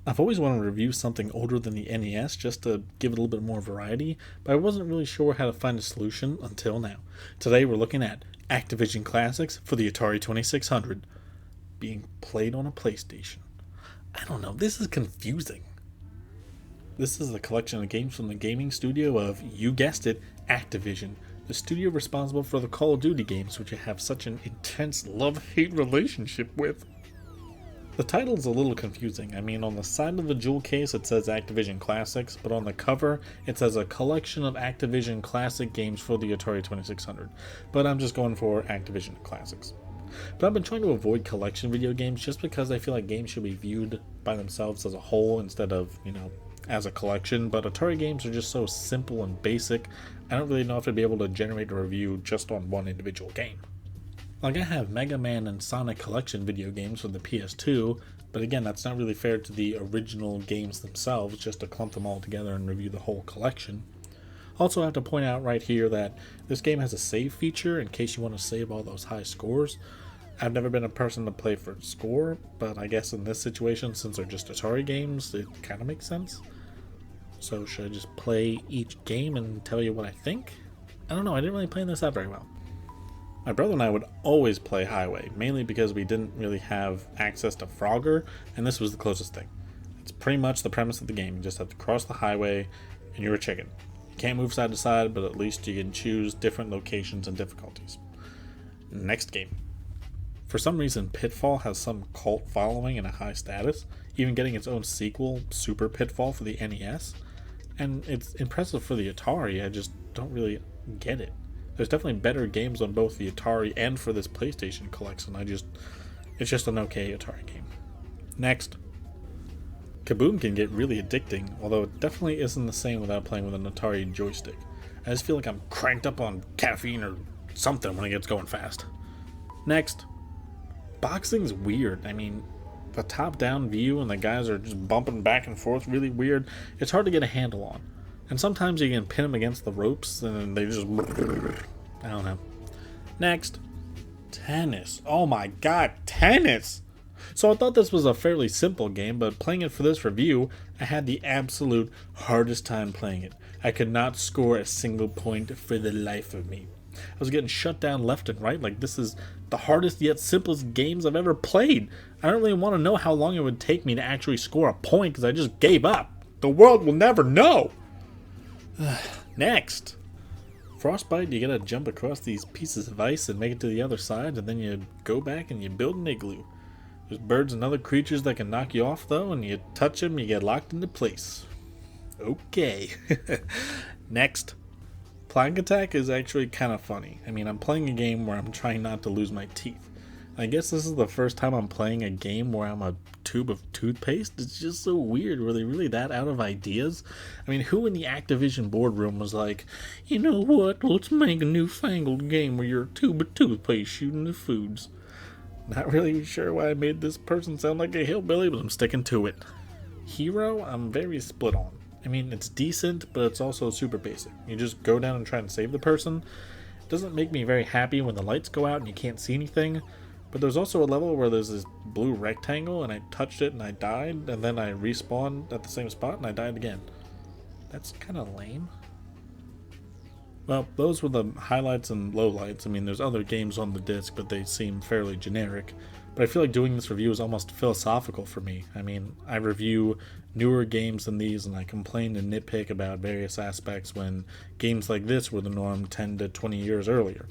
I've always wanted to review something older than the NES just to give it a little bit more variety, but I wasn't really sure how to find a solution until now. Today we're looking at Activision Classics for the Atari 2600 being played on a PlayStation. I don't know, this is confusing. This is a collection of games from the gaming studio of, you guessed it, Activision, the studio responsible for the Call of Duty games, which I have such an intense love-hate relationship with. The title's a little confusing. I mean, on the side of the jewel case it says Activision Classics, but on the cover it says a collection of Activision Classic games for the Atari 2600. But I'm just going for Activision Classics. But I've been trying to avoid collection video games just because I feel like games should be viewed by themselves as a whole instead of, as a collection. But Atari games are just so simple and basic, I don't really know if I'd be able to generate a review just on one individual game. Like, I have Mega Man and Sonic Collection video games for the PS2, but again, that's not really fair to the original games themselves, just to clump them all together and review the whole collection. Also, I have to point out right here that this game has a save feature in case you want to save all those high scores. I've never been a person to play for score, but I guess in this situation, since they're just Atari games, it kind of makes sense. So should I just play each game and tell you what I think? I don't know, I didn't really plan this out very well. My brother and I would always play Highway, mainly because we didn't really have access to Frogger, and this was the closest thing. It's pretty much the premise of the game. You just have to cross the highway, and you're a chicken. You can't move side to side, but at least you can choose different locations and difficulties. Next game. For some reason, Pitfall has some cult following and a high status, even getting its own sequel, Super Pitfall, for the NES. And it's impressive for the Atari, I just don't really get it. There's definitely better games on both the Atari and for this PlayStation collection. It's just an okay Atari game. Next. Kaboom can get really addicting, although it definitely isn't the same without playing with an Atari joystick. I just feel like I'm cranked up on caffeine or something when it gets going fast. Next. Boxing's weird. I mean, the top-down view and the guys are just bumping back and forth really weird. It's hard to get a handle on. And sometimes you can pin them against the ropes and they just... I don't know. Next. Tennis. Oh my god, tennis! So I thought this was a fairly simple game, but playing it for this review, I had the absolute hardest time playing it. I could not score a single point for the life of me. I was getting shut down left and right. Like, this is the hardest yet simplest games I've ever played. I don't really want to know how long it would take me to actually score a point because I just gave up. The world will never know. Next. Frostbite, you gotta jump across these pieces of ice and make it to the other side, and then you go back and you build an igloo. There's birds and other creatures that can knock you off though, and you touch them, you get locked into place. Okay. Next. Plague Attack is actually kind of funny. I mean, I'm playing a game where I'm trying not to lose my teeth. I guess this is the first time I'm playing a game where I'm a tube of toothpaste. It's just so weird. Were they really that out of ideas? I mean, who in the Activision boardroom was like, you know what, let's make a newfangled game where you're a tube of toothpaste shooting the foods. Not really sure why I made this person sound like a hillbilly, but I'm sticking to it. Hero, I'm very split on. I mean, it's decent, but it's also super basic. You just go down and try and save the person. It doesn't make me very happy when the lights go out and you can't see anything. But there's also a level where there's this blue rectangle and I touched it and I died, and then I respawned at the same spot and I died again. That's kind of lame. Well, those were the highlights and lowlights. I mean, there's other games on the disc, but they seem fairly generic. But I feel like doing this review is almost philosophical for me. I mean, I review newer games than these and I complain and nitpick about various aspects when games like this were the norm 10 to 20 years earlier.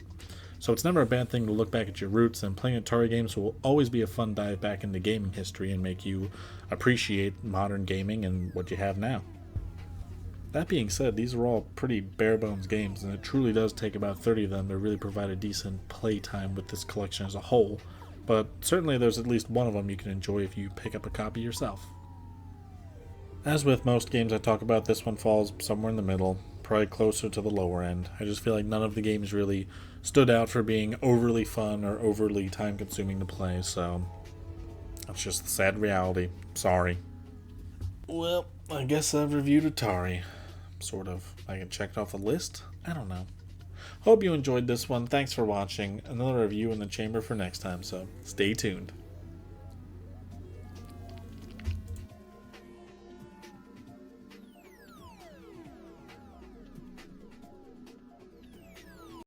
So it's never a bad thing to look back at your roots, and playing Atari games will always be a fun dive back into gaming history and make you appreciate modern gaming and what you have now. That being said, these are all pretty bare bones games, and it truly does take about 30 of them to really provide a decent playtime with this collection as a whole, but certainly there's at least one of them you can enjoy if you pick up a copy yourself. As with most games I talk about, this one falls somewhere in the middle, probably closer to the lower end. I just feel like none of the games really stood out for being overly fun or overly time consuming to play, so that's just the sad reality. Sorry. Well, I guess I've reviewed Atari. Sort of. I can check it off a list? I don't know. Hope you enjoyed this one. Thanks for watching. Another review in the chamber for next time, so stay tuned.